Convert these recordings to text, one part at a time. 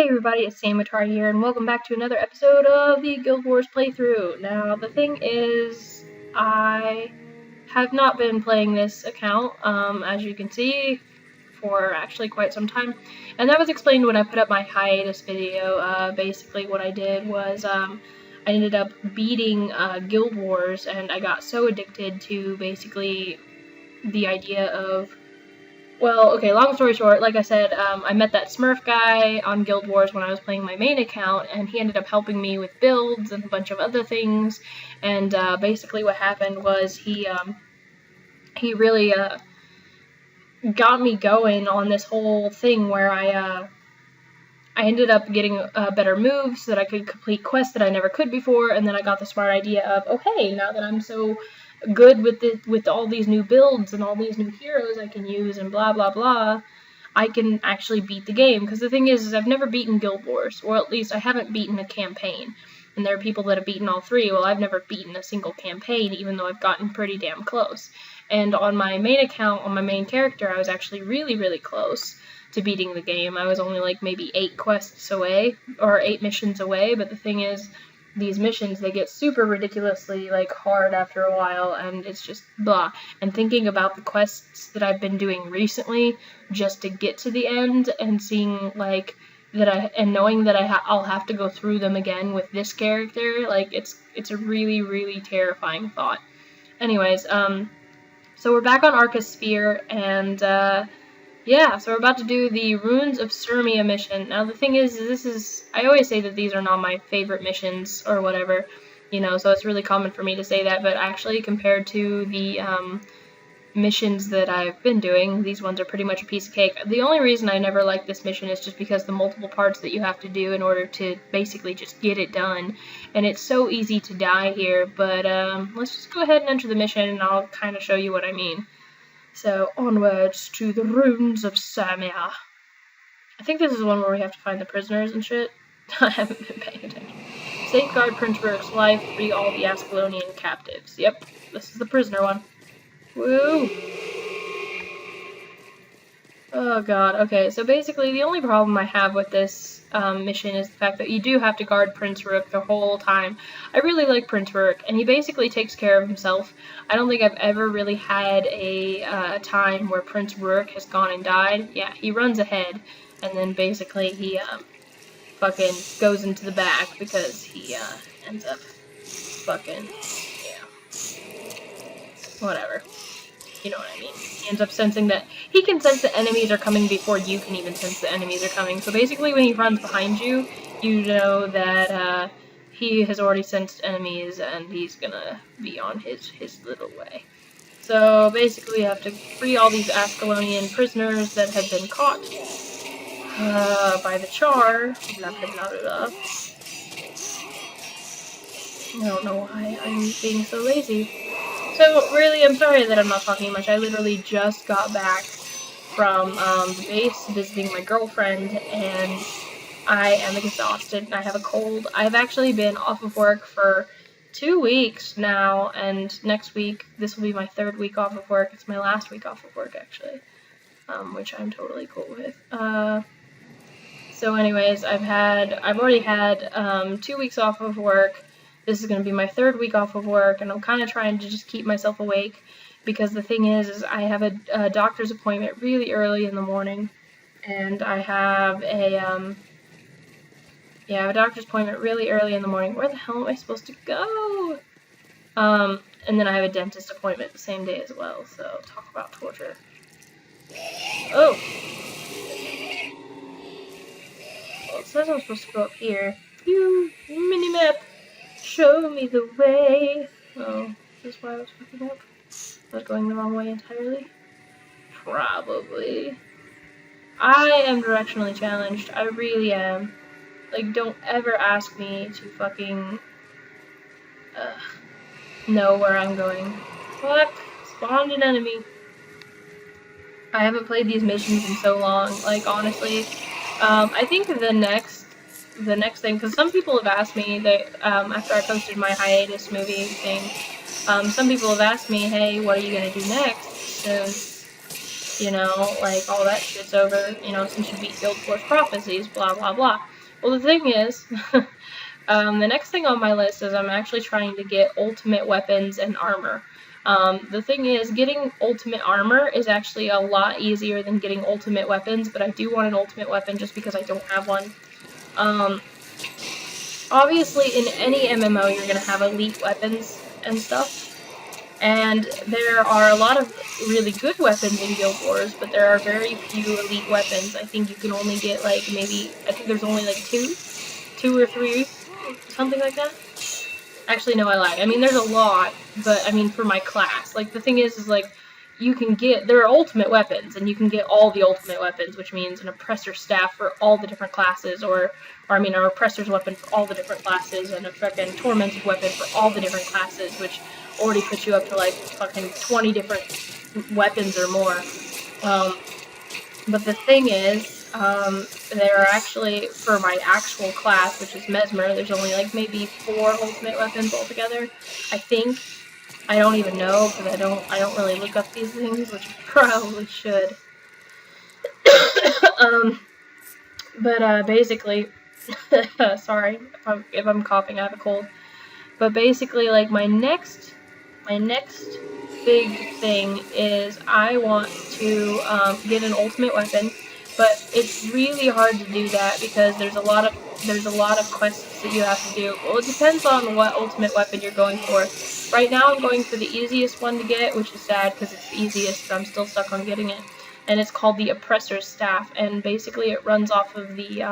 Hey everybody, it's Charr here, and welcome back to another episode of the Guild Wars playthrough. Now, the thing is, I have not been playing this account, as you can see, for actually quite some time. And that was explained when I put up my hiatus video. Basically what I did was, I ended up beating Guild Wars, and I got so addicted to basically the idea of... Well, okay, long story short, like I said, I met that Smurf guy on Guild Wars when I was playing my main account, and he ended up helping me with builds and a bunch of other things, and basically what happened was he really got me going on this whole thing where I ended up getting better moves so that I could complete quests that I never could before, and then I got the smart idea of, oh hey, now that I'm so good with all these new builds and all these new heroes I can use and blah blah blah, I can actually beat the game. Because the thing is I've never beaten Guild Wars, or at least I haven't beaten a campaign. And there are people that have beaten all three. Well, I've never beaten a single campaign, even though I've gotten pretty damn close. And on my main account, on my main character, I was actually really close to beating the game. I was only like maybe 8 quests away, or 8 missions away, but the thing is, these missions, they get super ridiculously, like, hard after a while, and it's just blah. And thinking about the quests that I've been doing recently, just to get to the end, and seeing, like, and knowing that I'll have to go through them again with this character, like, it's a really terrifying thought. Anyways, so we're back on Arcosphere, and, yeah, so we're about to do the Ruins of Surmia mission. Now, the thing is, I always say that these are not my favorite missions, or whatever, you know, so it's really common for me to say that, but actually, compared to the, missions that I've been doing, these ones are pretty much a piece of cake. The only reason I never like this mission is just because the multiple parts that you have to do in order to basically just get it done, and it's so easy to die here, but, let's just go ahead and enter the mission, and I'll kind of show you what I mean. So, onwards to the Ruins of Surmia. I think this is one where we have to find the prisoners and shit. I haven't been paying attention. Safeguard Prince Rook's life, free all the Ascalonian captives. Yep, this is the prisoner one. Woo! Oh god, okay, so basically the only problem I have with this mission is the fact that you do have to guard Prince Rook the whole time. I really like Prince Rook, and he basically takes care of himself. I don't think I've ever really had a time where Prince Rook has gone and died. Yeah, he runs ahead, and then basically he fucking goes into the back because he ends up fucking, yeah, whatever. You know what I mean. He ends up sensing that he can sense the enemies are coming before you can even sense the enemies are coming. So basically when he runs behind you, you know that he has already sensed enemies and he's gonna be on his little way. So basically you have to free all these Ascalonian prisoners that have been caught by the Charr. Blah, blah, blah, blah. I don't know why I'm being so lazy. So, really, I'm sorry that I'm not talking much. I literally just got back from the base visiting my girlfriend, and I am exhausted. I have a cold. I've actually been off of work for 2 weeks now, and next week, this will be my 3rd week off of work. It's my last week off of work, actually, which I'm totally cool with. So anyways, I've already had 2 weeks off of work. This is going to be my 3rd week off of work, and I'm kind of trying to just keep myself awake, because the thing is I have a doctor's appointment really early in the morning, and I have a doctor's appointment really early in the morning. Where the hell am I supposed to go? And then I have a dentist appointment the same day as well, so talk about torture. Oh! Well, it says I'm supposed to go up here. Phew! Mini-map! Show me the way. Oh, is this why I was fucking up? I was going the wrong way entirely? Probably. I am directionally challenged. I really am. Like, don't ever ask me to fucking know where I'm going. Fuck. Spawned an enemy. I haven't played these missions in so long. Like, honestly. I think the next thing, because some people have asked me that after I posted my hiatus movie thing, some people have asked me, hey, what are you gonna do next? Since, you know, like all that shit's over, you know, since you beat Guild Wars Prophecies, blah blah blah. Well, the thing is, the next thing on my list is I'm actually trying to get ultimate weapons and armor. The thing is, getting ultimate armor is actually a lot easier than getting ultimate weapons, but I do want an ultimate weapon just because I don't have one. Obviously, in any MMO, you're going to have elite weapons and stuff. And there are a lot of really good weapons in Guild Wars, but there are very few elite weapons. I think you can only get, like, maybe, I think there's only, like, two or three, something like that. Actually, no, I lied. I mean, there's a lot, but, I mean, for my class. Like, the thing is, like, you can get, there are ultimate weapons, and you can get all the ultimate weapons, which means an oppressor staff for all the different classes, or I mean, an oppressor's weapon for all the different classes, and a fucking tormented weapon for all the different classes, which already puts you up to, like, fucking 20 different weapons or more. But the thing is, there are actually, for my actual class, which is Mesmer, there's only, like, maybe 4 ultimate weapons altogether, I think. I don't even know, because I don't really look up these things, which I probably should. But basically, sorry if I'm coughing, I have a cold. But basically, like, my next big thing is I want to get an ultimate weapon, but it's really hard to do that because there's a lot of quests that you have to do. Well, it depends on what ultimate weapon you're going for. Right now I'm going for the easiest one to get, which is sad because it's the easiest, but I'm still stuck on getting it. And it's called the Oppressor's Staff, and basically it runs off of the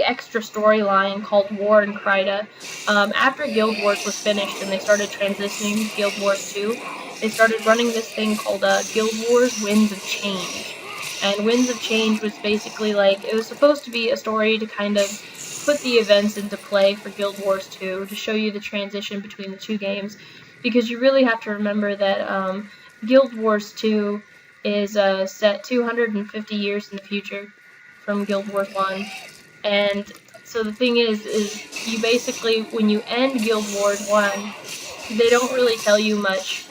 extra storyline called War in Kryta. After Guild Wars was finished and they started transitioning to Guild Wars 2, they started running this thing called Guild Wars Winds of Change. And Winds of Change was basically like, it was supposed to be a story to kind of put the events into play for Guild Wars 2, to show you the transition between the two games, because you really have to remember that Guild Wars 2 is set 250 years in the future from Guild Wars 1. And so the thing is you basically, when you end Guild Wars 1, they don't really tell you much,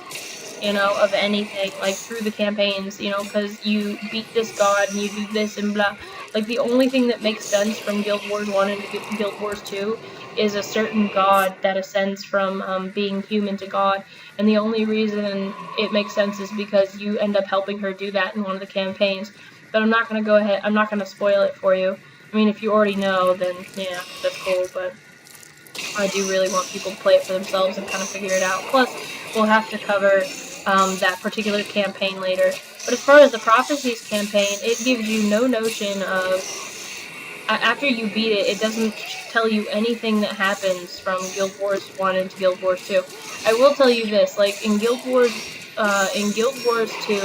you know, of anything, like, through the campaigns, you know, because you beat this god and you do this and blah. Like, the only thing that makes sense from Guild Wars 1 into Guild Wars 2 is a certain god that ascends from being human to god, and the only reason it makes sense is because you end up helping her do that in one of the campaigns. But I'm not going to go ahead, I'm not going to spoil it for you. I mean, if you already know, then, yeah, that's cool, but I do really want people to play it for themselves and kind of figure it out. Plus, we'll have to cover that particular campaign later. But as far as the Prophecies campaign, it gives you no notion of, after you beat it, it doesn't tell you anything that happens from Guild Wars 1 into Guild Wars 2. I will tell you this, like, in Guild Wars 2,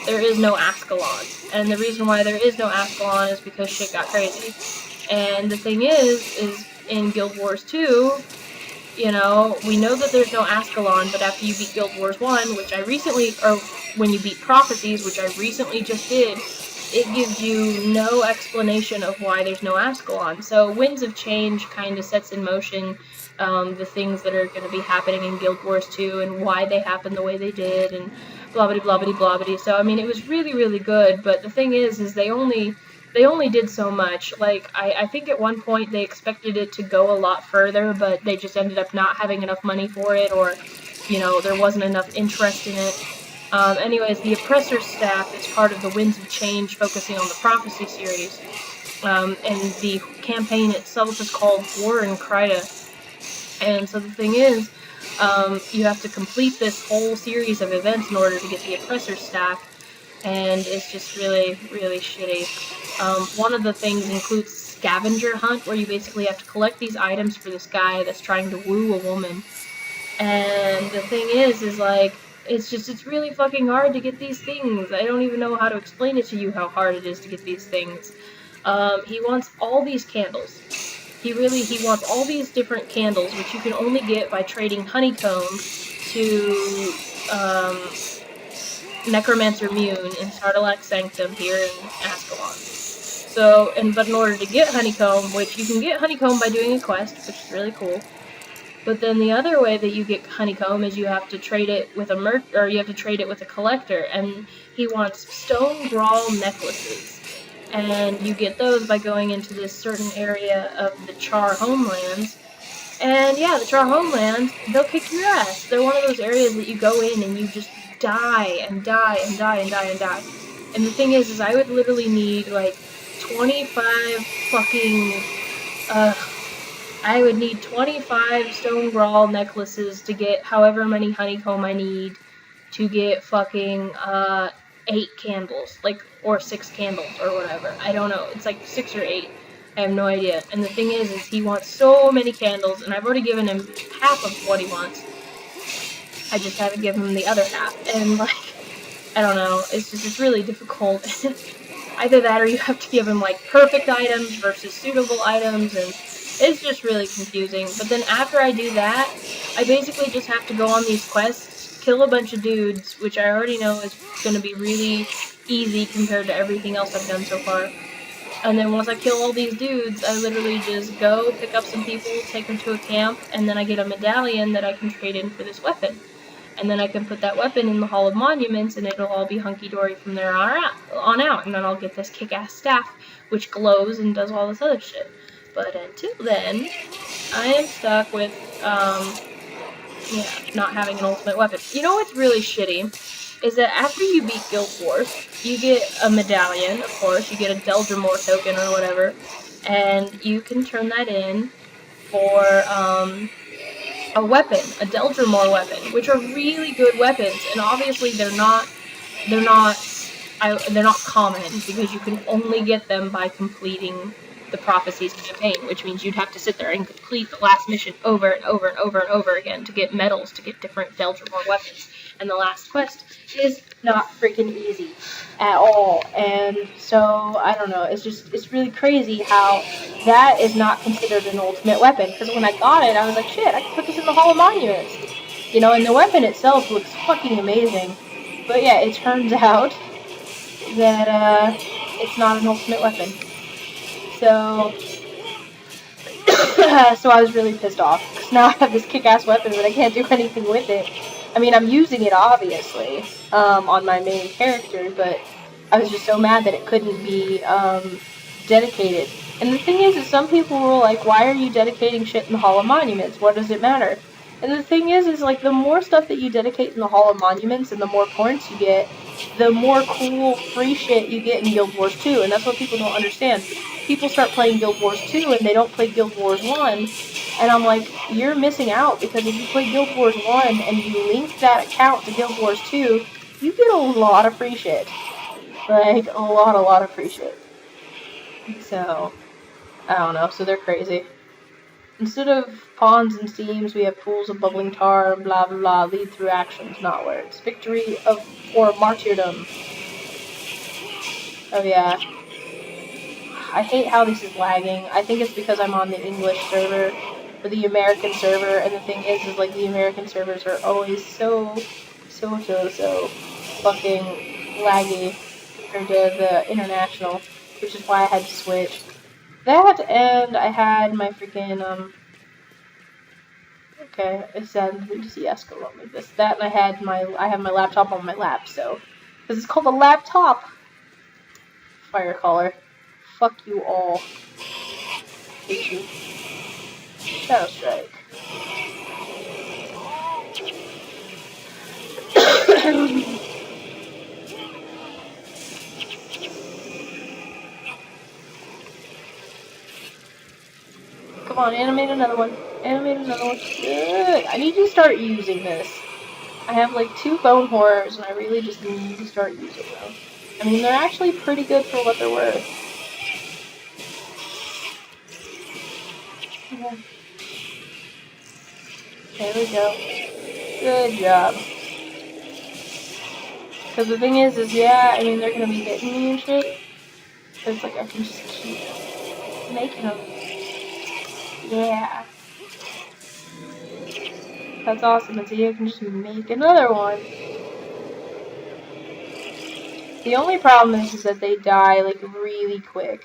there is no Ascalon. And the reason why there is no Ascalon is because shit got crazy. And the thing is in Guild Wars 2, you know, we know that there's no Ascalon, but after you beat Guild Wars 1, which I recently, or when you beat Prophecies, which I recently just did, it gives you no explanation of why there's no Ascalon. So Winds of Change kind of sets in motion the things that are going to be happening in Guild Wars 2 and why they happened the way they did and blah-bitty. So, I mean, it was really, really good, but the thing is they only did so much. Like, I think at one point they expected it to go a lot further, but they just ended up not having enough money for it, or, you know, there wasn't enough interest in it. Anyways, the Oppressor's Staff is part of the Winds of Change, focusing on the Prophecy series. And the campaign itself is called War in Kryta. And so the thing is, you have to complete this whole series of events in order to get the Oppressor's Staff, and it's just really, really shitty. One of the things includes Scavenger Hunt, where you basically have to collect these items for this guy that's trying to woo a woman. And the thing is like, it's really fucking hard to get these things. I don't even know how to explain it to you how hard it is to get these things. He wants all these candles. He wants all these different candles, which you can only get by trading honeycomb to Necromancer Mune in Sarlacc Sanctum here in Ascalon. So, but in order to get honeycomb, which you can get honeycomb by doing a quest, which is really cool. But then the other way that you get honeycomb is you have to trade it with you have to trade it with a collector, and he wants stone brawl necklaces. and you get those by going into this certain area of the Charr homelands. And yeah, the Charr homelands, they'll kick your ass. They're one of those areas that you go in and you just die and die and die and die and die. And the thing is I would literally need like 25 fucking, I would need 25 stone brawl necklaces to get however many honeycomb I need to get fucking 8 candles, like, or 6 candles or whatever. I don't know. It's like 6 or 8. I have no idea. And the thing is he wants so many candles, and I've already given him half of what he wants. I just haven't given him the other half. And like, I don't know. It's really difficult. Either that or you have to give him like perfect items versus suitable items, and it's just really confusing. But then after I do that, I basically just have to go on these quests, kill a bunch of dudes, which I already know is going to be really easy compared to everything else I've done so far. And then once I kill all these dudes, I literally just go pick up some people, take them to a camp, and then I get a medallion that I can trade in for this weapon. And then I can put that weapon in the Hall of Monuments, and it'll all be hunky-dory from there on out. And then I'll get this kick-ass staff, which glows and does all this other shit. But until then, I am stuck with, not having an ultimate weapon. You know what's really shitty? Is that after you beat Guild Wars, you get a medallion, of course, you get a Deldrimor token or whatever, and you can turn that in for, a weapon, a Deldrimor weapon, which are really good weapons, and obviously they're not common, because you can only get them by completing the Prophecies campaign, which means you'd have to sit there and complete the last mission over and over and over and over again to get medals, to get different Deldrimor weapons. And the last quest is not freaking easy at all. And so, I don't know, it's really crazy how that is not considered an ultimate weapon. Because when I got it, I was like, shit, I can put this in the Hall of Monuments. You know, and the weapon itself looks fucking amazing. But yeah, it turns out that, it's not an ultimate weapon. So, so I was really pissed off. Because now I have this kick-ass weapon, but I can't do anything with it. I mean, I'm using it, obviously, on my main character, but I was just so mad that it couldn't be, dedicated. And the thing is some people were like, why are you dedicating shit in the Hall of Monuments? What does it matter? And the thing is like, the more stuff that you dedicate in the Hall of Monuments and the more points you get, the more cool free shit you get in Guild Wars 2, and that's what people don't understand. People start playing Guild Wars 2 and they don't play Guild Wars 1, and I'm like, you're missing out, because if you play Guild Wars 1 and you link that account to Guild Wars 2, you get a lot of free shit. Like, a lot of free shit. So, I don't know, so they're crazy. Instead of pawns and seams, we have pools of bubbling tar, blah blah blah, lead through actions, not words. Victory or martyrdom. Oh yeah. I hate how this is lagging. I think it's because I'm on the English server, or the American server, and the thing is like, the American servers are always so fucking laggy compared to the international, which is why I had to switch. That, and I had my freaking, okay, it sends me to see Ascalon like this. That, and I have my laptop on my lap, so, because it's called a laptop. Fire caller. Fuck you all. Hate you. Shadow Strike. Come on, animate another one. Animate another one. Good. I need to start using this. I have like 2 bone horrors, and I really just need to start using them. I mean, they're actually pretty good for what they're worth. Yeah. There we go. Good job. Because the thing is yeah, I mean, they're gonna be hitting me and shit. So it's like, I can just keep making them. Yeah. That's awesome. And so you can just make another one. The only problem is that they die, like, really quick.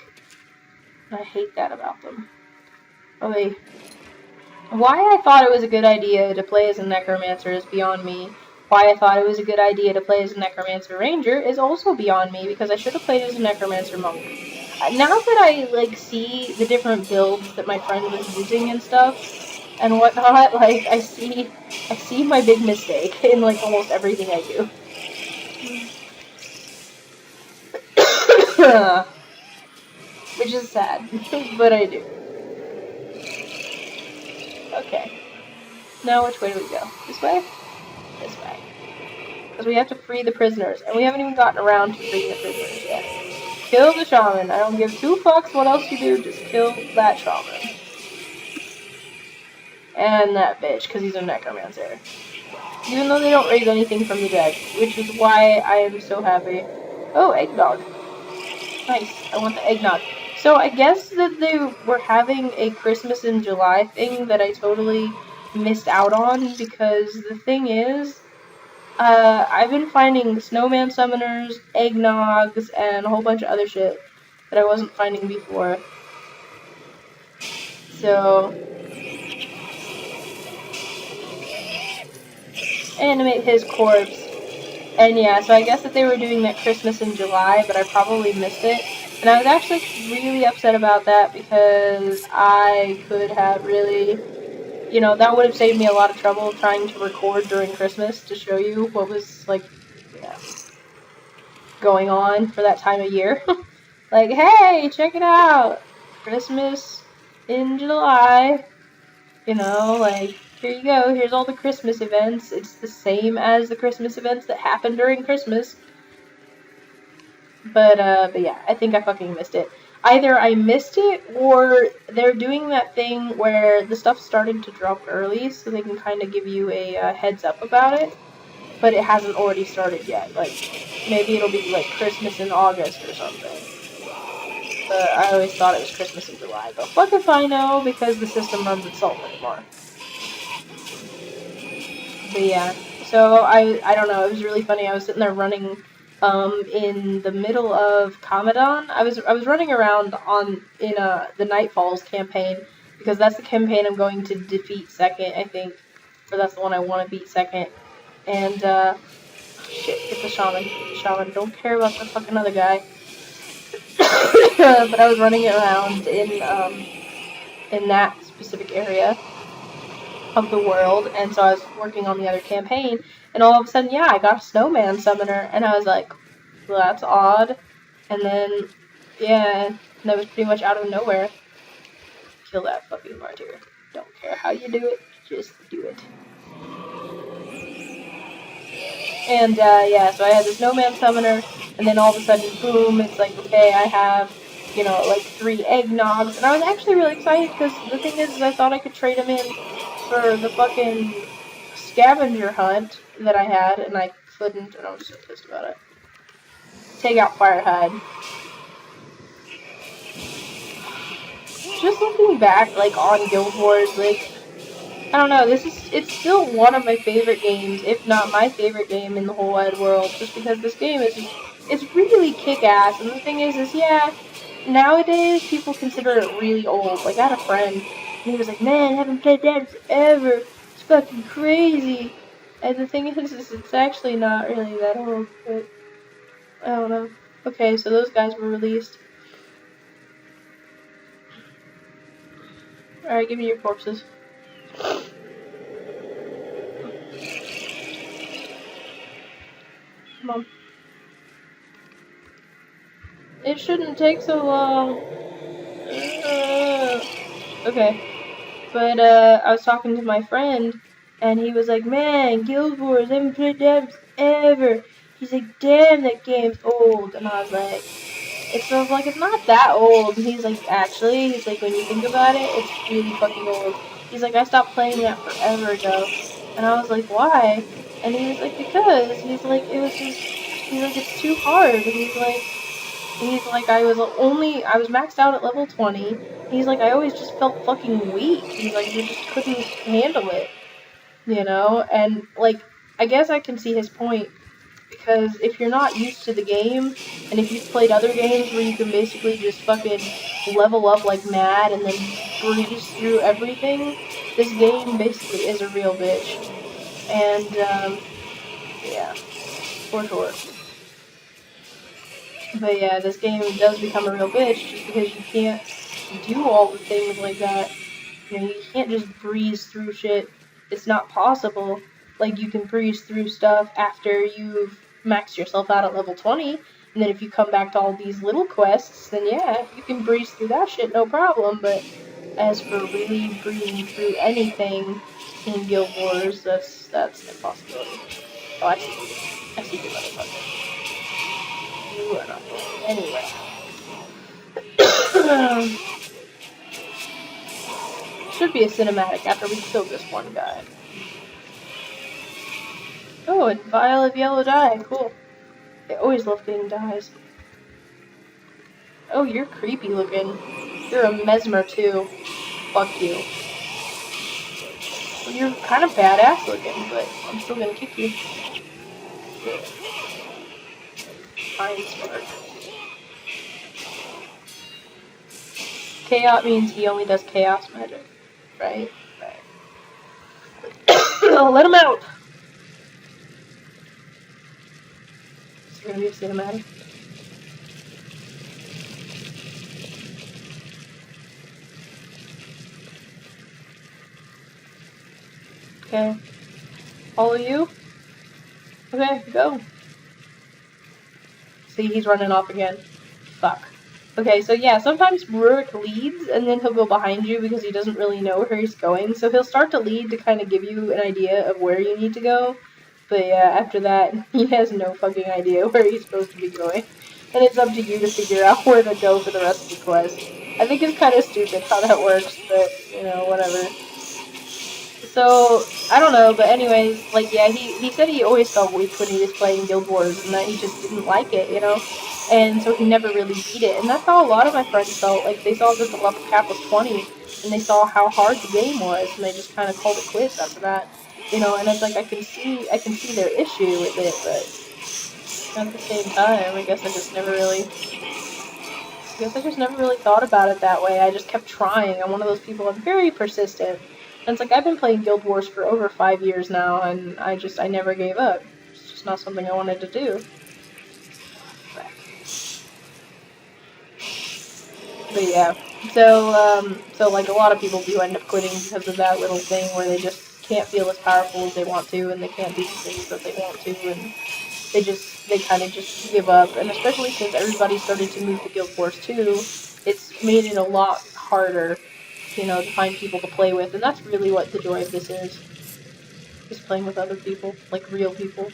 And I hate that about them. Okay. Why I thought it was a good idea to play as a Necromancer is beyond me. Why I thought it was a good idea to play as a Necromancer Ranger is also beyond me, because I should have played as a Necromancer Monk. now that I, like, see the different builds that my friend was using and stuff and whatnot, like, I see my big mistake in, like, almost everything I do. Which is sad, but I do. Okay. Now which way do we go? This way? This way. Because we have to free the prisoners, and we haven't even gotten around to freeing the prisoners yet. Kill the shaman. I don't give 2 fucks what else you do, just kill that shaman. And that bitch, because he's a necromancer. Even though they don't raise anything from the dead, which is why I am so happy. Oh, eggnog. Nice. I want the eggnog. So I guess that they were having a Christmas in July thing that I totally missed out on, because the thing is, I've been finding snowman summoners, eggnogs, and a whole bunch of other shit that I wasn't finding before. So, animate his corpse. And yeah, so I guess that they were doing that Christmas in July, but I probably missed it. And I was actually really upset about that, because I could have really, you know, that would have saved me a lot of trouble trying to record during Christmas to show you what was, like, yeah, going on for that time of year. Like, hey, check it out! Christmas in July. You know, like, here you go, here's all the Christmas events. It's the same as the Christmas events that happen during Christmas. But yeah, I think I fucking missed it. Either I missed it, or they're doing that thing where the stuff started to drop early, so they can kind of give you a heads up about it, but it hasn't already started yet. Like, maybe it'll be, like, Christmas in August or something. But I always thought it was Christmas in July. But fuck if I know, because the system runs itself anymore. But yeah, so I don't know, it was really funny. I was sitting there running in the middle of Commodon. I was running around in the Nightfalls campaign, because that's the campaign I'm going to defeat second, I think. Or that's the one I want to beat second. And shit, get the shaman. Get the shaman. Don't care about the fucking other guy. But I was running around in that specific area of the world, and so I was working on the other campaign, and all of a sudden, yeah, I got a snowman summoner, and I was like, well, that's odd. And then, yeah, that was pretty much out of nowhere. Kill that fucking martyr. Don't care how you do it, just do it. And yeah, so I had the snowman summoner, and then all of a sudden, boom, it's like, okay, I have, you know, like 3 eggnogs, and I was actually really excited, because the thing is I thought I could trade them in for the fucking scavenger hunt that I had, and I couldn't, and I was so pissed about it. Take out Firehide. Just looking back, like, on Guild Wars, like, I don't know, it's still one of my favorite games, if not my favorite game in the whole wide world, just because this game is it's really kick-ass, and the thing is, yeah, nowadays, people consider it really old. Like, I had a friend, and he was like, man, I haven't played that ever, it's fucking crazy. And the thing is it's actually not really that old, but I don't know. Okay, so those guys were released. Alright, give me your corpses. Come on. It shouldn't take so long. Okay. But, I was talking to my friend, and he was like, man, Guild Wars, I haven't played that ever. He's like, damn, that game's old. And I was like, it's not that old. And he's like, actually, he's like, when you think about it, it's really fucking old. He's like, I stopped playing that forever ago. And I was like, why? And he was like, because. He's like, he's like, it's too hard. And he's like, I was maxed out at level 20. He's like, I always just felt fucking weak. He's like, I just couldn't handle it. You know? And, like, I guess I can see his point. Because if you're not used to the game, and if you've played other games where you can basically just fucking level up like mad and then breeze through everything, this game basically is a real bitch. And, yeah, for sure. But yeah, this game does become a real bitch just because you can't do all the things like that. You know, you can't just breeze through shit. It's not possible. Like, you can breeze through stuff after you've maxed yourself out at level 20, and then if you come back to all these little quests, then yeah, you can breeze through that shit no problem, but as for really breezing through anything in Guild Wars, that's an impossibility. Oh, I see you. I see you, motherfucker. You are not going anywhere. Should be a cinematic after we kill this one guy. Oh, a vial of yellow dye. Cool. I always love getting dyes. Oh, you're creepy looking. You're a mesmer too. Fuck you. Well, you're kind of badass looking, but I'm still gonna kick you. Yeah. Fine spark. Chaos means he only does chaos magic. Right? Right. Oh, let him out! Is there gonna be a cinematic? Okay. Follow you? Okay, go. See, he's running off again. Fuck. Okay, so yeah, sometimes Rurik leads, and then he'll go behind you because he doesn't really know where he's going. So he'll start to lead to kind of give you an idea of where you need to go. But yeah, after that, he has no fucking idea where he's supposed to be going. And it's up to you to figure out where to go for the rest of the quest. I think it's kind of stupid how that works, but, you know, whatever. So, I don't know, but anyways, like, yeah, he said he always felt weak when he was playing Guild Wars, and that he just didn't like it, you know? And so he never really beat it, and that's how a lot of my friends felt. Like, they saw that the level cap was 20, and they saw how hard the game was, and they just kind of called it quits after that. You know, and it's like, I can see their issue with it, but at the same time, I guess I just never really thought about it that way. I just kept trying. I'm one of those people, I'm very persistent. And it's like, I've been playing Guild Wars for over 5 years now, and I never gave up. It's just not something I wanted to do. But yeah, so like a lot of people do end up quitting because of that little thing where they just can't feel as powerful as they want to, and they can't do the things that they want to, and they kind of just give up. And especially since everybody started to move to Guild Wars 2, it's made it a lot harder, you know, to find people to play with, and that's really what the joy of this is playing with other people, like real people.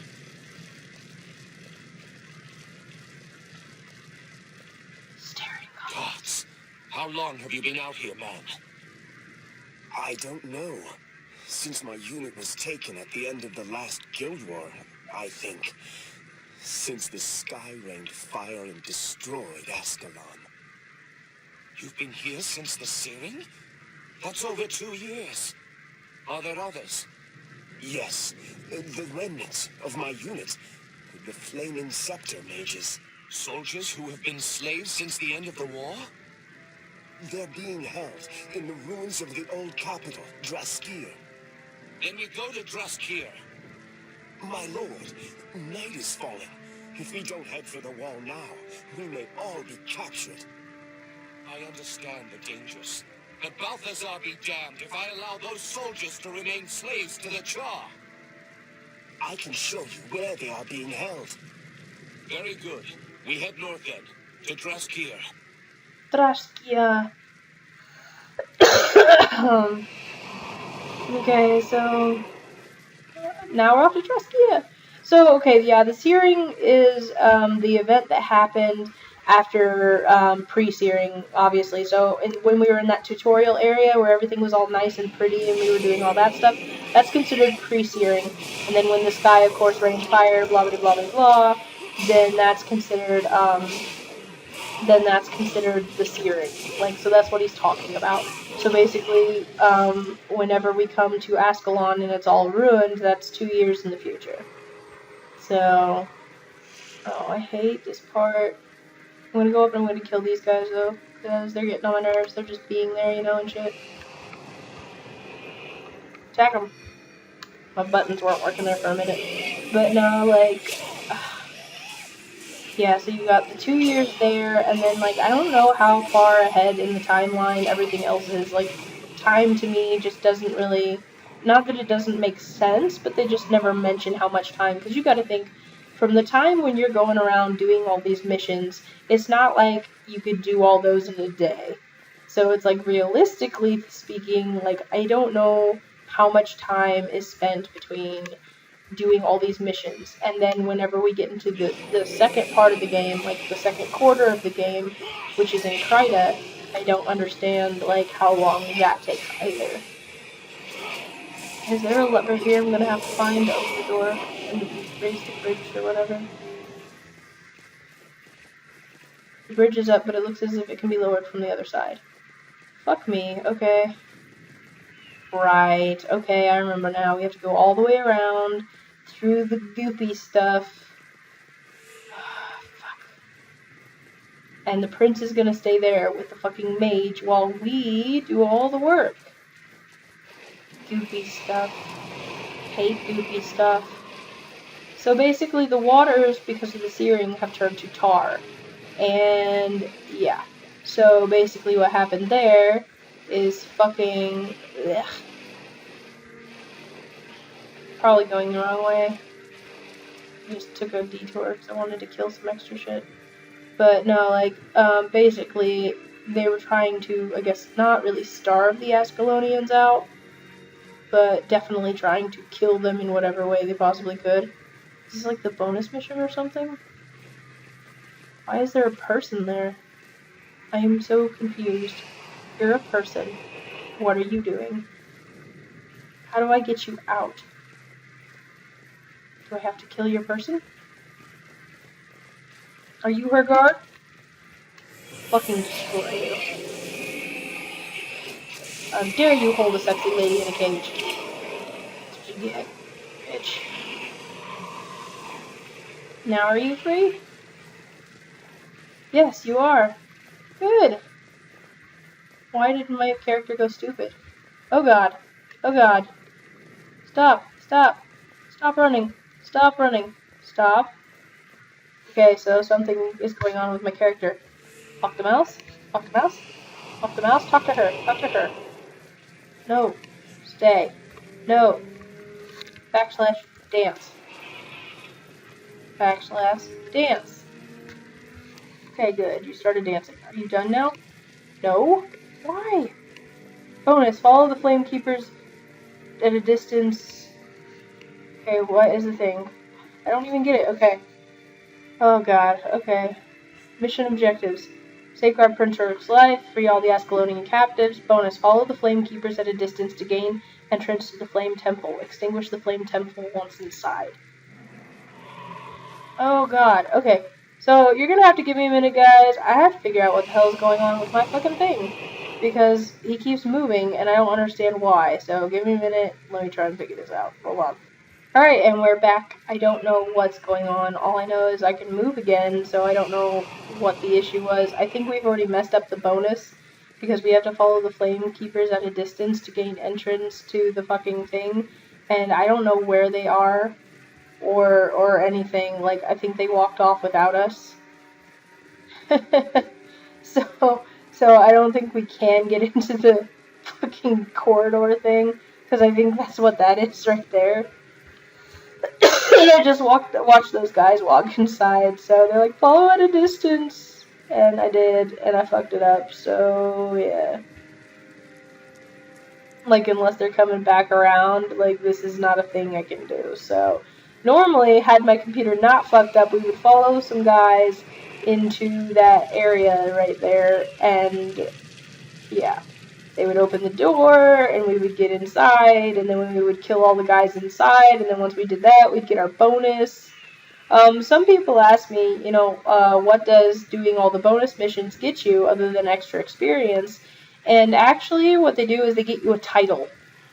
Staring gods, how long have you been out here, man? I don't know. Since my unit was taken at the end of the last Guild War, I think. Since the Sky rained fire and destroyed Ascalon. You've been here since the Searing? That's over 2 years. Are there others? Yes, the remnants of my unit. The Flaming Scepter mages. Soldiers who have been slaves since the end of the war? They're being held in the ruins of the old capital, Draskir. Then we go to Draskir. My lord, night is falling. If we don't head for the wall now, we may all be captured. I understand the dangers. But Balthazar be damned if I allow those soldiers to remain slaves to the Charr. I can show you where they are being held. Very good. We head north then, to Draskir. Draskir. Okay, so now we're off to Draskir. So, okay, yeah, the Searing is the event that happened after Pre-Searing, obviously. So when we were in that tutorial area where everything was all nice and pretty and we were doing all that stuff, that's considered Pre-Searing. And then when the sky, of course, rained fire, blah, blah, blah, blah, blah, then that's considered the Searing. Like, so that's what he's talking about. So basically, whenever we come to Ascalon and it's all ruined, that's 2 years in the future. So, oh, I hate this part. I'm gonna go up and I'm gonna kill these guys though, because they're getting on my nerves. They're just being there, you know, and shit. Attack them. My buttons weren't working there for a minute. But no, like, yeah, so you got the 2 years there, and then, like, I don't know how far ahead in the timeline everything else is. Like, time to me just doesn't really, not that it doesn't make sense, but they just never mention how much time, because you gotta think, from the time when you're going around doing all these missions, it's not like you could do all those in a day. So it's like, realistically speaking, like, I don't know how much time is spent between doing all these missions. And then whenever we get into the second part of the game, like the second quarter of the game, which is in Kryta, I don't understand, like, how long that takes either. Is there a lever here I'm gonna have to find to open the door and raise the bridge or whatever? The bridge is up, but it looks as if it can be lowered from the other side. Fuck me, okay. Right, okay, I remember now. We have to go all the way around, through the goopy stuff. Fuck. And the prince is gonna stay there with the fucking mage while we do all the work. Goopy stuff. Hate goopy stuff. So basically the waters, because of the searing, have turned to tar. And yeah. So basically what happened there is fucking... Ugh. Probably going the wrong way. I just took a detour because I wanted to kill some extra shit. But no, like, basically, they were trying to, I guess, not really starve the Ascalonians out, but definitely trying to kill them in whatever way they possibly could. Is this like the bonus mission or something? Why is there a person there? I am so confused. You're a person. What are you doing? How do I get you out? Do I have to kill your person? Are you her guard? Fucking destroy you. How dare you hold a sexy lady in a cage? That's what you get, bitch. Now are you free? Yes, you are. Good. Why did my character go stupid? Oh god. Oh god. Stop. Stop. Stop running. Stop running. Stop. Okay, so something is going on with my character. Fuck the mouse. Fuck the mouse. Fuck the mouse. Talk to her. Talk to her. No. Stay. No. Backslash dance. Backslash dance. Okay, good. You started dancing. Are you done now? No? Why? Bonus. Follow the flame keepers at a distance. Okay, what is the thing? I don't even get it. Okay. Oh god. Okay. Mission objectives. Safeguard Prince Rourke's life. Free all the Ascalonian captives. Bonus. Follow the flame keepers at a distance to gain entrance to the flame temple. Extinguish the flame temple once inside. Oh god. Okay. So, you're gonna have to give me a minute, guys. I have to figure out what the hell is going on with my fucking thing. Because he keeps moving, and I don't understand why. So, give me a minute. Let me try and figure this out. Hold on. Alright, and we're back. I don't know what's going on. All I know is I can move again, so I don't know what the issue was. I think we've already messed up the bonus, because we have to follow the flame keepers at a distance to gain entrance to the fucking thing. And I don't know where they are. Or anything. Like, I think they walked off without us. So I don't think we can get into the fucking corridor thing, because I think that's what that is right there. And I just watched those guys walk inside, so they're like, follow at a distance, and I did, and I fucked it up, so yeah. Like, unless they're coming back around, like, this is not a thing I can do, so... Normally, had my computer not fucked up, we would follow some guys into that area right there, and yeah, they would open the door, and we would get inside, and then we would kill all the guys inside, and then once we did that, we'd get our bonus. Some people ask me, you know, what does doing all the bonus missions get you other than extra experience? And actually, what they do is they get you a title.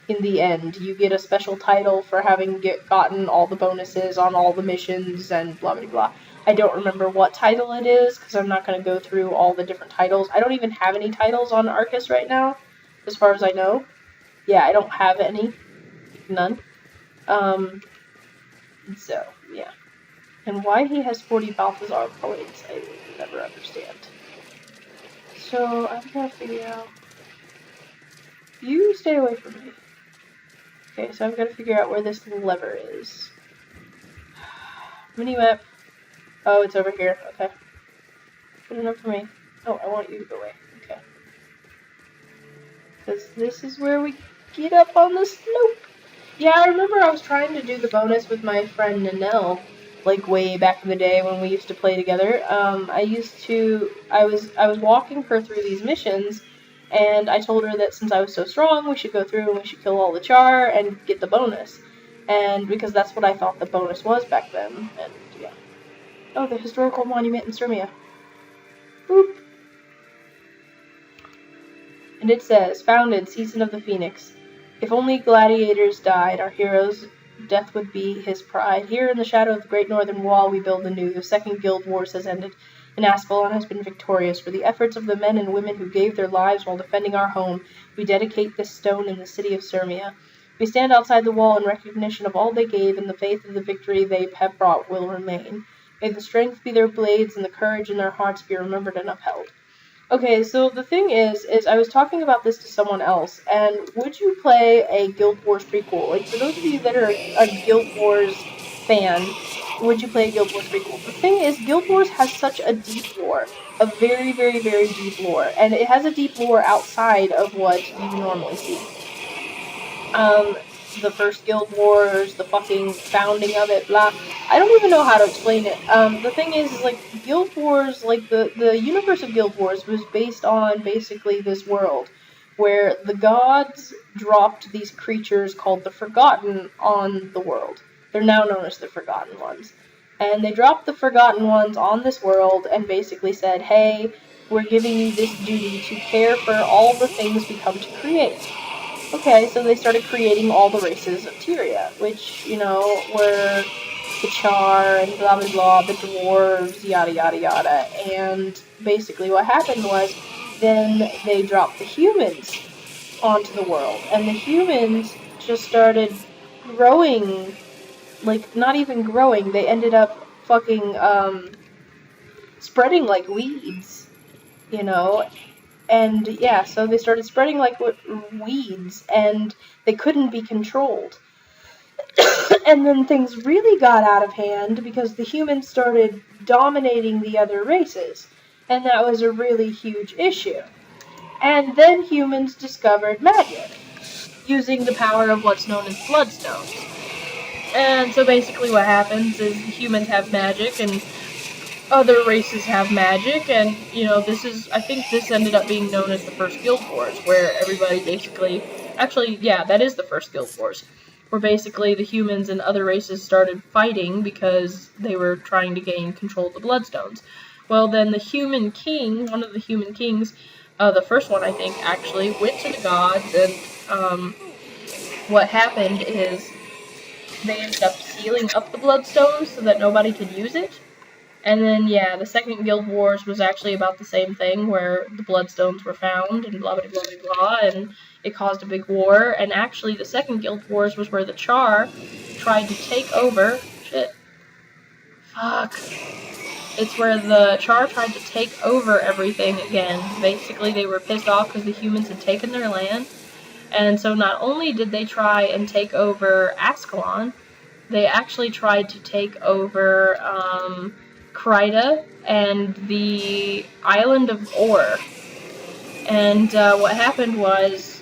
In the end, you get a special title for having gotten all the bonuses on all the missions and blah blah blah. I don't remember what title it is because I'm not going to go through all the different titles. I don't even have any titles on Arcus right now, as far as I know. Yeah, I don't have any. None. So, yeah. And why he has 40 Balthazar points, I will never understand. So, I'm gonna figure out... You stay away from me. Okay, so I've got to figure out where this lever is. Minimap. Oh, it's over here. Okay. Good enough for me. Oh, I want you to go away. Okay. Because this is where we get up on the slope. Yeah, I remember I was trying to do the bonus with my friend Nanelle, like way back in the day when we used to play together. I was walking her through these missions, and I told her that since I was so strong, we should go through and we should kill all the Charr and get the bonus. And because that's what I thought the bonus was back then. And yeah. Oh, the historical monument in Surmia. Boop. And it says, founded, Season of the Phoenix. If only gladiators died, our heroes' death would be his pride. Here in the shadow of the Great Northern Wall we build anew. The Second Guild Wars has ended, and Ascalon has been victorious. For the efforts of the men and women who gave their lives while defending our home, we dedicate this stone in the city of Surmia. We stand outside the wall in recognition of all they gave, and the faith of the victory they have brought will remain. May the strength be their blades, and the courage in their hearts be remembered and upheld. Okay, so the thing is I was talking about this to someone else, and would you play a Guild Wars prequel? Like, for those of you that are a Guild Wars fan, would you play a Guild Wars prequel? The thing is, Guild Wars has such a deep lore, a very, very, very deep lore, and it has a deep lore outside of what you normally see. The first Guild Wars, the fucking founding of it, blah. I don't even know how to explain it. The thing is like, Guild Wars, like, the universe of Guild Wars was based on, basically, this world, where the gods dropped these creatures called the Forgotten on the world. They're now known as the Forgotten Ones. And they dropped the Forgotten Ones on this world and basically said, hey, we're giving you this duty to care for all the things we come to create. Okay, so they started creating all the races of Tyria, which, you know, were the Charr and blah blah blah, the dwarves, yada yada yada. And basically what happened was, then they dropped the humans onto the world, and the humans just started growing, like, not even growing, they ended up fucking, spreading like weeds, you know? And yeah, so they started spreading like weeds, and they couldn't be controlled. And then things really got out of hand because the humans started dominating the other races, and that was a really huge issue. And then humans discovered magic, using the power of what's known as bloodstones. And so basically what happens is humans have magic, and other races have magic, and, you know, I think this ended up being known as the first Guild Wars, where everybody basically, actually, yeah, that is the first Guild Wars, where basically the humans and other races started fighting because they were trying to gain control of the Bloodstones. Well, then the human king, one of the human kings, the first one, I think, actually, went to the gods, and, what happened is they ended up sealing up the Bloodstones so that nobody could use it. And then, yeah, the Second Guild Wars was actually about the same thing, where the Bloodstones were found, and blah, blah, blah, blah, blah, and it caused a big war. And actually, the Second Guild Wars was where the Charr tried to take over... Shit. Fuck. It's where the Charr tried to take over everything again. Basically, they were pissed off because the humans had taken their land. And so not only did they try and take over Ascalon, they actually tried to take over, Kryta and the island of Or. And what happened was,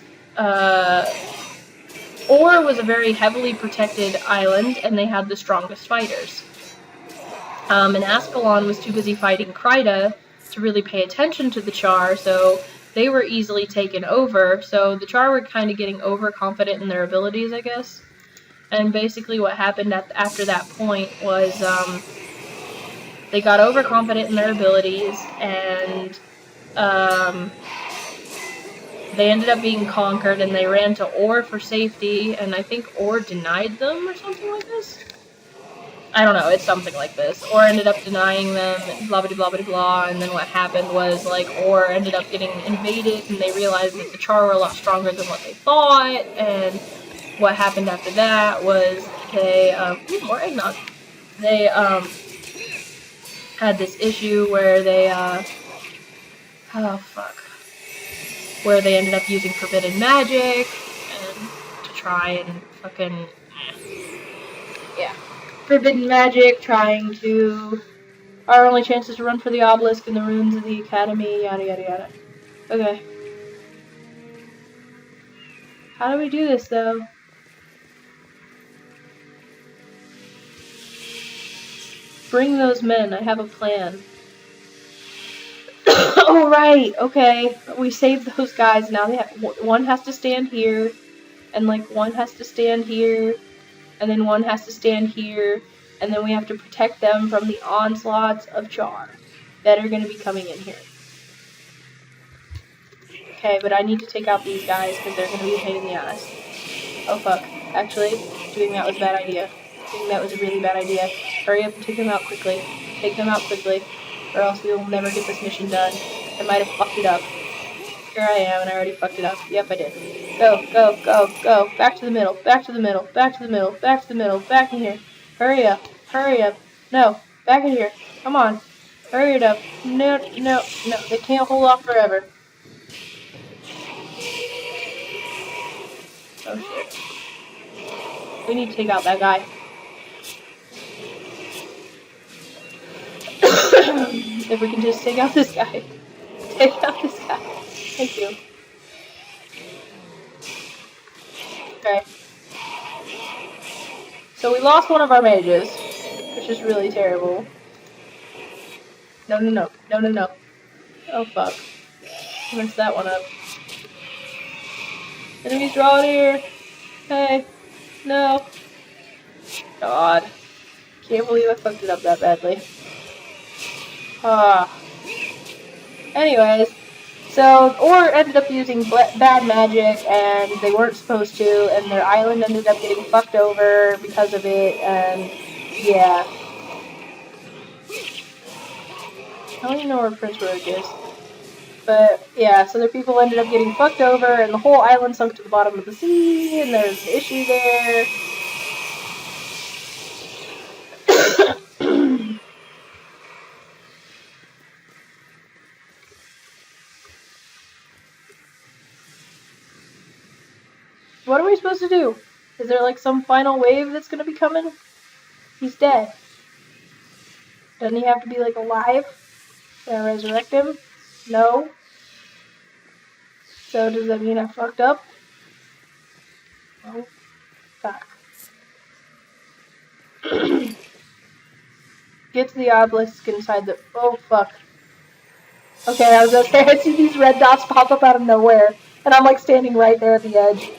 Or was a very heavily protected island, and they had the strongest fighters. And Ascalon was too busy fighting Kryta to really pay attention to the Charr, so they were easily taken over. So the Charr were kind of getting overconfident in their abilities, I guess. And basically what happened after that point was, they got overconfident in their abilities, and they ended up being conquered, and they ran to Or for safety, and I think Or denied them or something like this? I don't know, it's something like this. Or ended up denying them, and blah blah blah blah blah, and then what happened was, like, Or ended up getting invaded, and they realized that the Charr were a lot stronger than what they thought, and what happened after that was they, more eggnog. They, had this issue where they, where they ended up using forbidden magic and to try and fucking, yeah, forbidden magic, trying to, our only chance is to run for the obelisk in the ruins of the academy, yada yada yada. Okay. How do we do this, though? Bring those men. I have a plan. Oh, right. Okay. We saved those guys. Now they have, one has to stand here, and like one has to stand here, and then one has to stand here, and then we have to protect them from the onslaughts of Charr that are going to be coming in here. Okay, but I need to take out these guys because they're going to be a pain in the ass. Oh fuck. Actually, doing that was a bad idea. Doing that was a really bad idea. Hurry up and take them out quickly. Take them out quickly, or else we will never get this mission done. I might have fucked it up. Here I am, and I already fucked it up. Yep, I did. Go, go, go, go. Back to the middle, back to the middle, back to the middle, back to the middle, back in here. Hurry up, hurry up. No, back in here. Come on. Hurry it up. No, no, no. They can't hold off forever. Oh shit. We need to take out that guy. If we can just take out this guy. Take out this guy. Thank you. Okay. So we lost one of our mages, which is really terrible. No, no, no. No, no, no. Oh, fuck. I messed that one up. Enemies draw near. Hey. No. God. Can't believe I fucked it up that badly. Anyways, so Or ended up using bad magic, and they weren't supposed to, and their island ended up getting fucked over because of it, and yeah. I don't even know where Prince Rogue is. But yeah, so their people ended up getting fucked over, and the whole island sunk to the bottom of the sea, and there's an issue there. What are we supposed to do? Is there like some final wave that's gonna be coming? He's dead. Doesn't he have to be like alive? Can I resurrect him? No. So does that mean I fucked up? Oh, fuck. Get to the obelisk inside the... Oh, fuck. Okay, I was gonna say, I see these red dots pop up out of nowhere, and I'm like standing right there at the edge.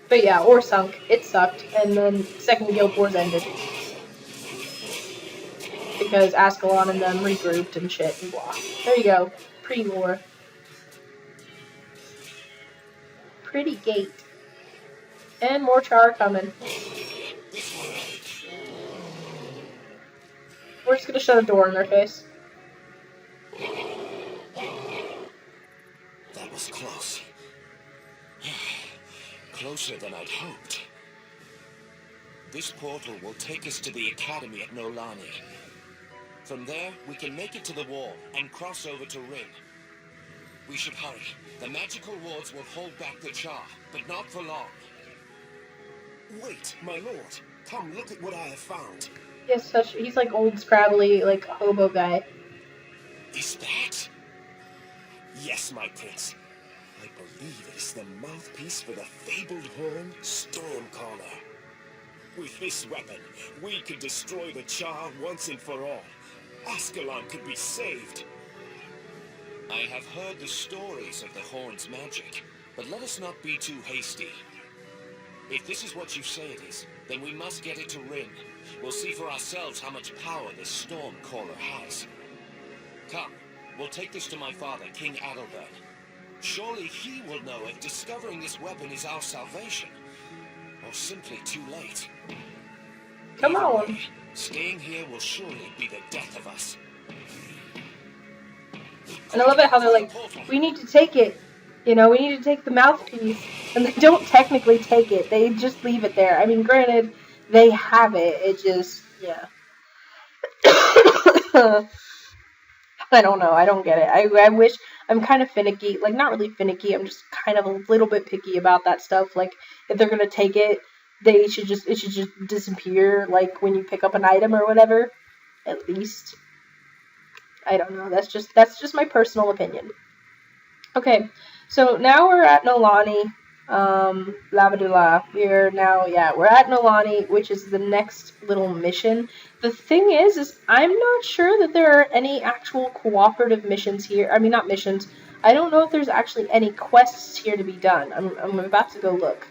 But yeah, Or sunk. It sucked, and then Second Guild Wars ended. Because Ascalon and them regrouped and shit and blah. There you go. Pretty lore. Pretty gate. And more Charr coming. We're just gonna shut a door in their face. That was close. Closer than I'd hoped. This portal will take us to the academy at Nolani. From there, we can make it to the wall and cross over to Rin. We should hurry. The magical wards will hold back the Charr, but not for long. Wait, my lord. Come look at what I have found. Yes, he's like old, scrabbly, like hobo guy. Is that? Yes, my prince. I believe it is the mouthpiece for the fabled horn, Stormcaller. With this weapon, we could destroy the Charr once and for all. Ascalon could be saved. I have heard the stories of the horn's magic, but let us not be too hasty. If this is what you say it is, then we must get it to Rin. We'll see for ourselves how much power this Stormcaller has. Come, we'll take this to my father, King Adalbert. Surely he will know if discovering this weapon is our salvation, or simply too late. Come Either on. way, staying here will surely be the death of us. And I love it how they're like, we need to take it. You know, we need to take the mouthpiece. And they don't technically take it, they just leave it there. I mean, granted, they have it, it just, yeah. I don't know, I don't get it. I wish, I'm kind of finicky, like, not really finicky, I'm just kind of a little bit picky about that stuff. Like, if they're gonna take it, it should just disappear, like, when you pick up an item or whatever, at least. I don't know, that's just my personal opinion. Okay, so now we're at Nolani, Lavadula. We're at Nolani, which is the next little mission. The thing is I'm not sure that there are any actual cooperative missions here. I mean, not missions. I don't know if there's actually any quests here to be done. I'm about to go look.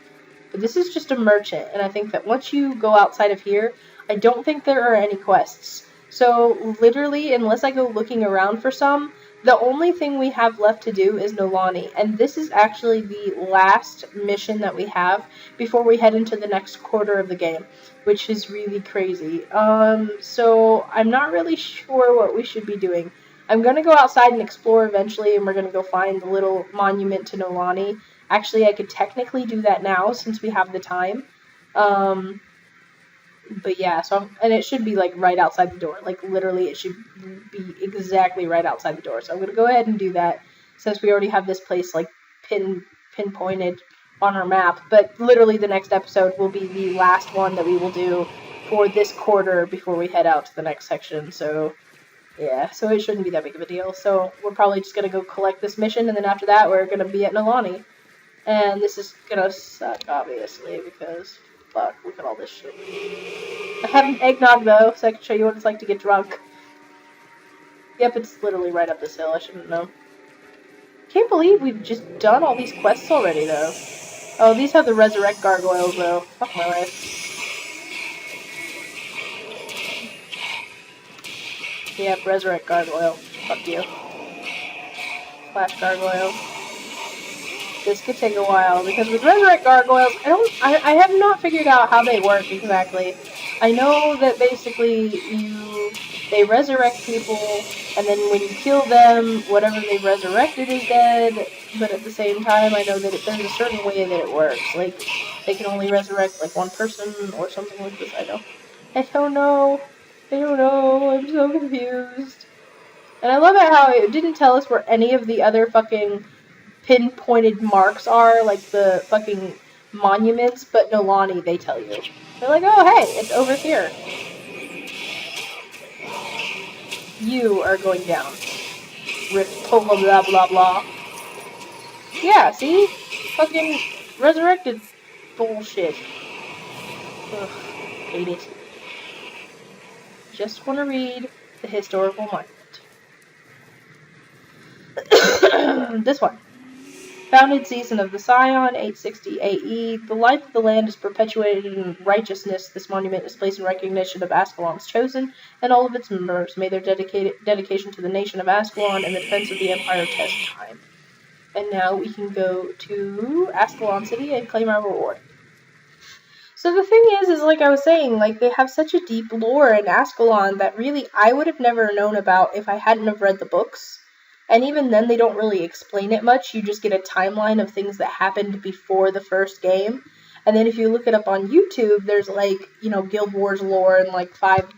But this is just a merchant, and I think that once you go outside of here, I don't think there are any quests. So, literally, unless I go looking around for some, the only thing we have left to do is Nolani, and this is actually the last mission that we have before we head into the next quarter of the game, which is really crazy. So I'm not really sure what we should be doing. I'm going to go outside and explore eventually, and we're going to go find the little monument to Nolani. Actually, I could technically do that now, since we have the time. But yeah, and it should be, like, right outside the door. Like, literally, it should be exactly right outside the door. So I'm going to go ahead and do that, since we already have this place, like, pinpointed on our map. But literally, the next episode will be the last one that we will do for this quarter before we head out to the next section. So, yeah, so it shouldn't be that big of a deal. So we're probably just going to go collect this mission, and then after that, we're going to be at Nolani. And this is going to suck, obviously, because... fuck, look at all this shit. I have an eggnog, though, so I can show you what it's like to get drunk. Yep, it's literally right up this hill, I shouldn't know. Can't believe we've just done all these quests already, though. Oh, these have the resurrect gargoyles, though. Fuck my life. Yep, resurrect gargoyle. Fuck you. Flash gargoyle. This could take a while, because with resurrect gargoyles, I have not figured out how they work exactly. I know that basically they resurrect people, and then when you kill them, whatever they resurrected is dead, but at the same time, I know that there's a certain way that it works. Like, they can only resurrect, like, one person, or something like this, I don't know, I'm so confused. And I love it how it didn't tell us where any of the other fucking pinpointed marks are, like the fucking monuments, but Nolani, they tell you. They're like, oh, hey, it's over here. You are going down. Rip, blah, blah, blah, blah. Yeah, see? Fucking resurrected bullshit. Ugh, hate it. Just want to read the historical monument. This one. Founded season of the Scion, 860 AE. The life of the land is perpetuated in righteousness. This monument is placed in recognition of Ascalon's chosen and all of its members. May their dedication to the nation of Ascalon and the defense of the Empire test time. And now we can go to Ascalon City and claim our reward. So the thing is like I was saying, like, they have such a deep lore in Ascalon that really I would have never known about if I hadn't have read the books. And even then, they don't really explain it much. You just get a timeline of things that happened before the first game. And then if you look it up on YouTube, there's, like, you know, Guild Wars lore in, like, 5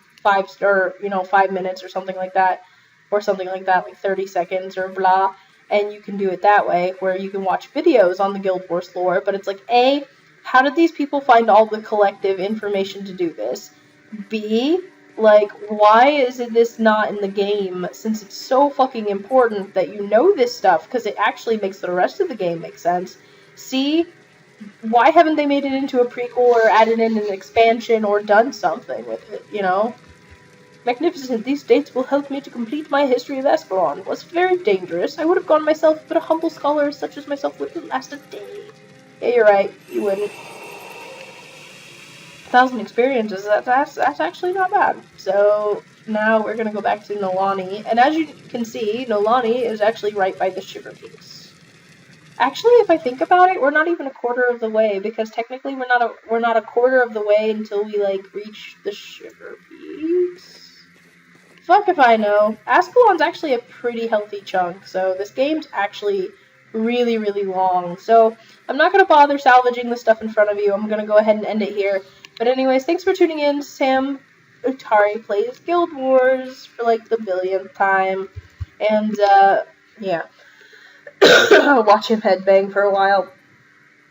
minutes or something like that. Or something like that, like 30 seconds or blah. And you can do it that way, where you can watch videos on the Guild Wars lore. But it's like, A, how did these people find all the collective information to do this? B, like, why is this not in the game, since it's so fucking important that you know this stuff, because it actually makes the rest of the game make sense. C, why haven't they made it into a prequel or added in an expansion or done something with it, you know? Magnificent, these dates will help me to complete my history of Ascalon. Was very dangerous. I would have gone myself, but a humble scholar such as myself wouldn't last a day. Yeah, you're right, you wouldn't. 1,000 experiences, that's actually not bad. So now we're gonna go back to Nolani, and as you can see, Nolani is actually right by the Shiver Peaks. Actually, if I think about it, we're not even a quarter of the way, because technically we're not a quarter of the way until we, like, reach the Shiver Peaks. Fuck if I know. Ascalon's actually a pretty healthy chunk, so this game's actually really, really long. So I'm not going to bother salvaging the stuff in front of you. I'm going to go ahead and end it here. But anyways, thanks for tuning in. Sam Utari plays Guild Wars for like the billionth time. And, yeah. Watch him headbang for a while.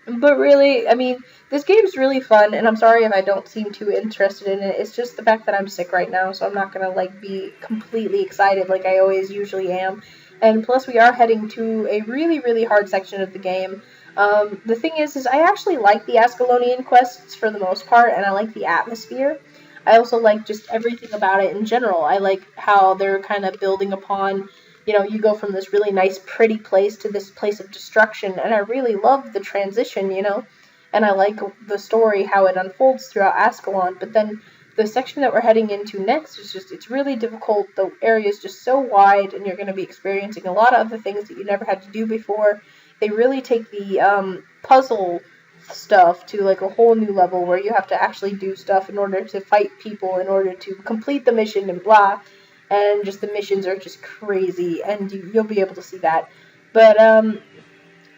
But really, I mean, this game's really fun, and I'm sorry if I don't seem too interested in it. It's just the fact that I'm sick right now, so I'm not gonna, like, be completely excited like I always usually am. And plus, we are heading to a really, really hard section of the game. The thing is I actually like the Ascalonian quests for the most part, and I like the atmosphere. I also like just everything about it in general. I like how they're kind of building upon, you go from this really nice, pretty place to this place of destruction, and I really love the transition, and I like the story, how it unfolds throughout Ascalon, but then the section that we're heading into next it's really difficult. The area is just so wide, and you're going to be experiencing a lot of other things that you never had to do before. They really take the puzzle stuff to like a whole new level where you have to actually do stuff in order to fight people, in order to complete the mission and blah. And just the missions are just crazy, and you'll be able to see that. But,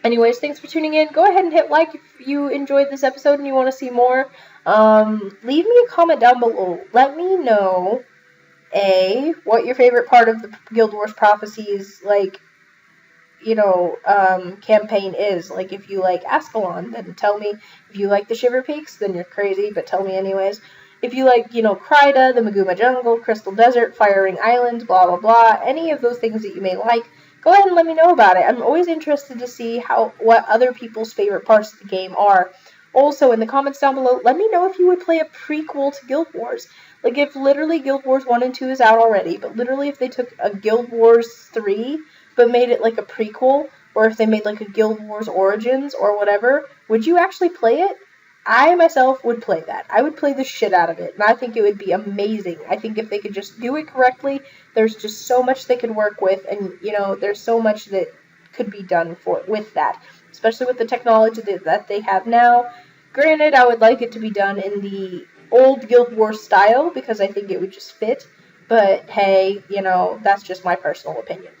anyways, thanks for tuning in. Go ahead and hit like if you enjoyed this episode and you want to see more. Leave me a comment down below. Let me know, what your favorite part of the Guild Wars Prophecies, campaign is. Like, if you like Ascalon, then tell me. If you like the Shiver Peaks, then you're crazy, but tell me anyways. If you like, Kryda, the Maguma Jungle, Crystal Desert, Firing Island, blah, blah, blah, any of those things that you may like, go ahead and let me know about it. I'm always interested to see what other people's favorite parts of the game are. Also, in the comments down below, let me know if you would play a prequel to Guild Wars. Like, if literally Guild Wars 1 and 2 is out already, but literally if they took a Guild Wars 3, but made it like a prequel, or if they made like a Guild Wars Origins or whatever, would you actually play it? I, myself, would play that. I would play the shit out of it, and I think it would be amazing. I think if they could just do it correctly, there's just so much they could work with, and, there's so much that could be done with that, especially with the technology that they have now. Granted, I would like it to be done in the old Guild Wars style, because I think it would just fit, but hey, that's just my personal opinion.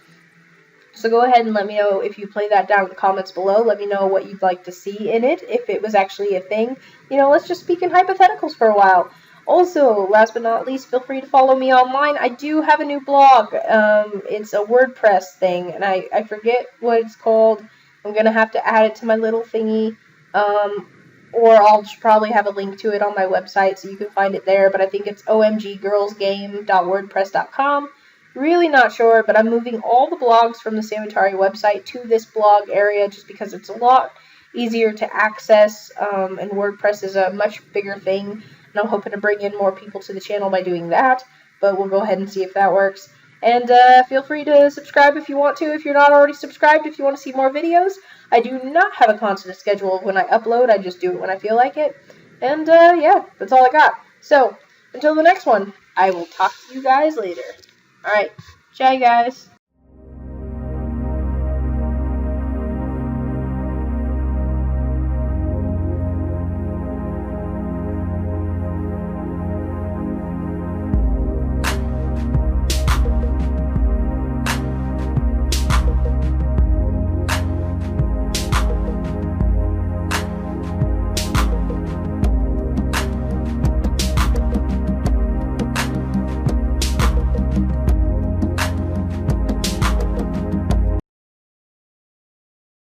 So go ahead and let me know if you play that down in the comments below. Let me know what you'd like to see in it, if it was actually a thing. Let's just speak in hypotheticals for a while. Also, last but not least, feel free to follow me online. I do have a new blog. It's a WordPress thing, and I forget what it's called. I'm going to have to add it to my little thingy, or I'll just probably have a link to it on my website so you can find it there, but I think it's omggirlsgame.wordpress.com. Really not sure, but I'm moving all the blogs from the Samutari website to this blog area just because it's a lot easier to access, and WordPress is a much bigger thing, and I'm hoping to bring in more people to the channel by doing that, but we'll go ahead and see if that works. And feel free to subscribe if you want to, if you're not already subscribed, if you want to see more videos. I do not have a constant schedule of when I upload, I just do it when I feel like it. And yeah, that's all I got. So, until the next one, I will talk to you guys later. Alright, ciao guys.